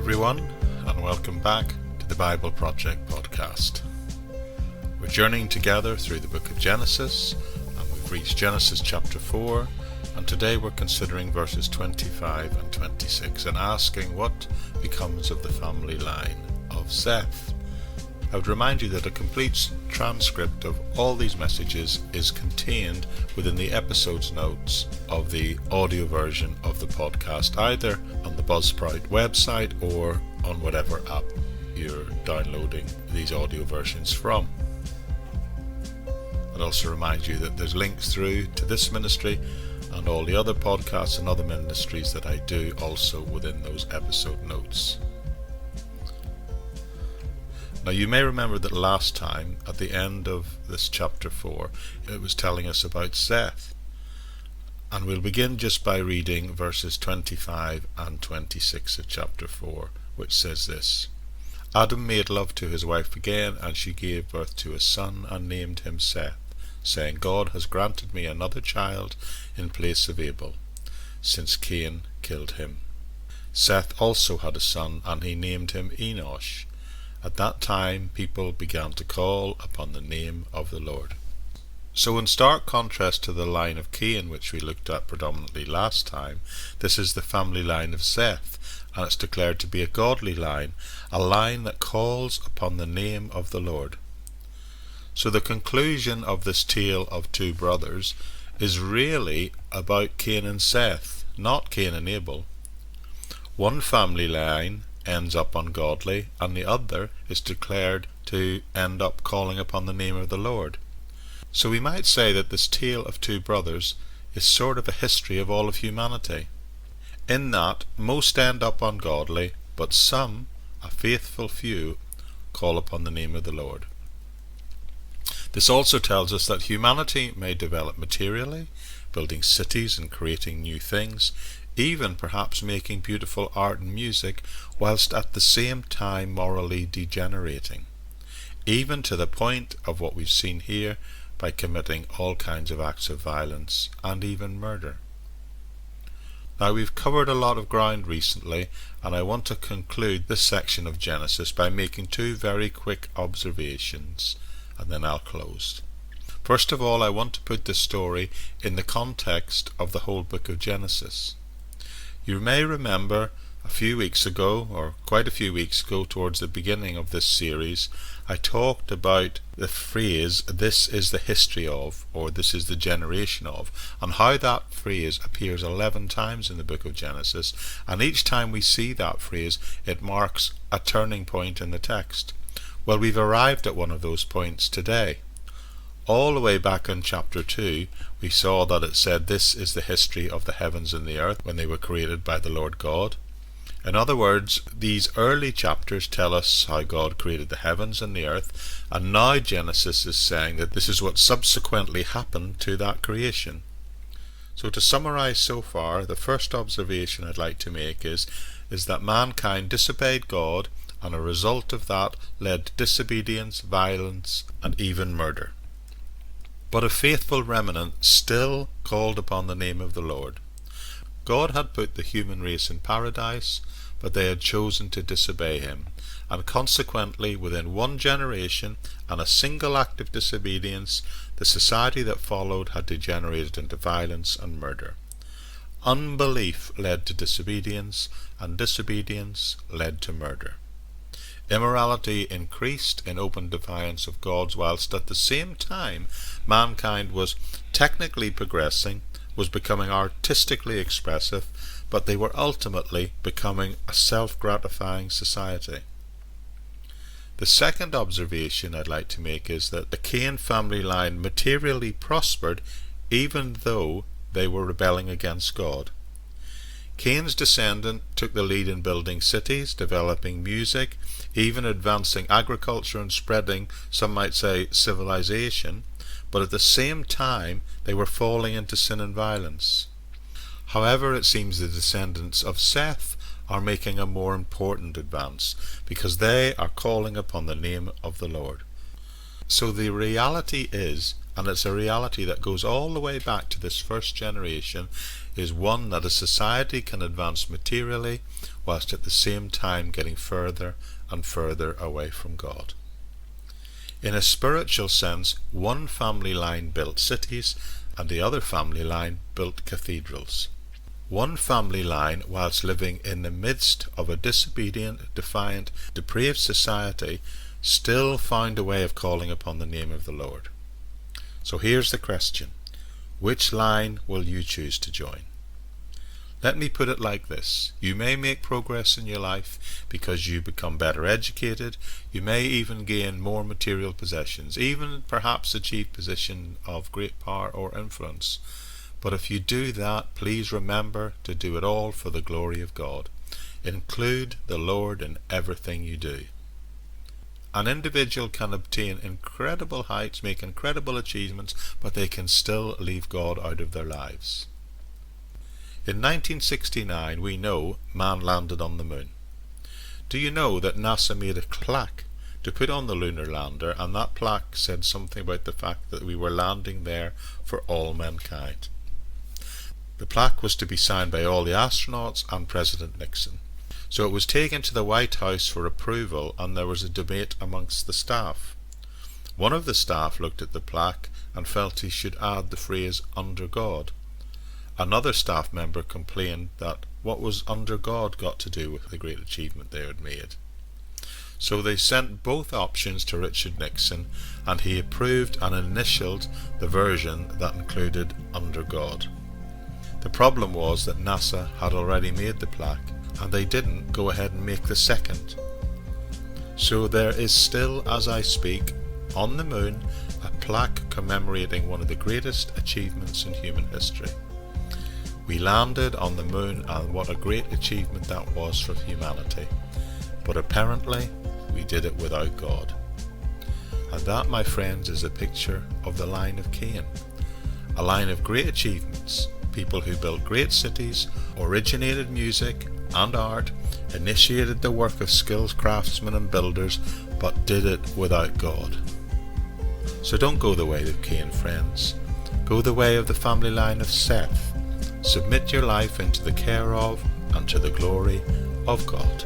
everyone, and welcome back to the Bible Project podcast. We're journeying together through the book of Genesis, and we've reached Genesis chapter 4, and today we're considering verses 25 and 26 and asking what becomes of the family line of Seth. I would remind you that a complete transcript of all these messages is contained within the episode's notes of the audio version of the podcast, either on the Buzzsprout website or on whatever app you're downloading these audio versions from. I'd also remind you that there's links through to this ministry and all the other podcasts and other ministries that I do also within those episode notes. Now you may remember that last time, at the end of this chapter 4, it was telling us about Seth. And we'll begin just by reading verses 25 and 26 of chapter 4, which says this: Adam made love to his wife again, and she gave birth to a son and named him Seth, saying, God has granted me another child in place of Abel, since Cain killed him. Seth also had a son, and he named him Enosh. At that time people began to call upon the name of the Lord. So in stark contrast to the line of Cain, which we looked at predominantly last time, this is the family line of Seth, and it's declared to be a godly line, a line that calls upon the name of the Lord. So the conclusion of this tale of two brothers is really about Cain and Seth, not Cain and Abel. One family line ends up ungodly, and the other is declared to end up calling upon the name of the Lord. So we might say that this tale of two brothers is sort of a history of all of humanity, in that most end up ungodly, but some, a faithful few, call upon the name of the Lord. This also tells us that humanity may develop materially, building cities and creating new things, even perhaps making beautiful art and music, whilst at the same time morally degenerating, even to the point of what we've seen here, by committing all kinds of acts of violence and even murder. Now we've covered a lot of ground recently, and I want to conclude this section of Genesis by making two very quick observations, and then I'll close. First of all, I want to put this story in the context of the whole book of Genesis. You may remember a few weeks ago, or quite a few weeks ago, towards the beginning of this series, I talked about the phrase, this is the history of, or this is the generation of, and how that phrase appears 11 times in the book of Genesis, and each time we see that phrase, it marks a turning point in the text. Well, we've arrived at one of those points today. All the way back in chapter 2, we saw that it said this is the history of the heavens and the earth when they were created by the Lord God. In other words, these early chapters tell us how God created the heavens and the earth, and now Genesis is saying that this is what subsequently happened to that creation. So to summarize so far, the first observation I'd like to make is that mankind disobeyed God, and a result of that led to disobedience, violence, and even murder. But a faithful remnant still called upon the name of the Lord. God had put the human race in paradise, but they had chosen to disobey him, and consequently within one generation and a single act of disobedience, the society that followed had degenerated into violence and murder. Unbelief led to disobedience, and disobedience led to murder. Immorality increased in open defiance of God's, whilst at the same time mankind was technically progressing, was becoming artistically expressive, but they were ultimately becoming a self-gratifying society. The second observation I'd like to make is that the Cain family line materially prospered even though they were rebelling against God. Cain's descendant took the lead in building cities, developing music, even advancing agriculture and spreading, some might say, civilization, but at the same time they were falling into sin and violence. However, it seems the descendants of Seth are making a more important advance, because they are calling upon the name of the Lord. So the reality is, and it's a reality that goes all the way back to this first generation, is one that a society can advance materially whilst at the same time getting further and further away from God. In a spiritual sense, one family line built cities and the other family line built cathedrals. One family line, whilst living in the midst of a disobedient, defiant, depraved society, still found a way of calling upon the name of the Lord. So here's the question: which line will you choose to join? Let me put it like this: you may make progress in your life because you become better educated, you may even gain more material possessions, even perhaps achieve position of great power or influence. But if you do that, please remember to do it all for the glory of God. Include the Lord in everything you do. An individual can obtain incredible heights, make incredible achievements, but they can still leave God out of their lives. In 1969, we know man landed on the moon. Do you know that NASA made a plaque to put on the lunar lander, and that plaque said something about the fact that we were landing there for all mankind? The plaque was to be signed by all the astronauts and President Nixon. So it was taken to the White House for approval, and there was a debate amongst the staff. One of the staff looked at the plaque and felt he should add the phrase "under God." Another staff member complained that what was under God got to do with the great achievement they had made. So they sent both options to Richard Nixon, and he approved and initialed the version that included "under God." The problem was that NASA had already made the plaque, and they didn't go ahead and make the second. So there is still, as I speak, on the moon, a plaque commemorating one of the greatest achievements in human history. We landed on the moon, and what a great achievement that was for humanity. But apparently, we did it without God. And that, my friends, is a picture of the line of Cain. A line of great achievements, people who built great cities, originated music and art, initiated the work of skilled craftsmen and builders, but did it without God. So don't go the way of Cain, friends. Go the way of the family line of Seth. Submit your life into the care of and to the glory of God.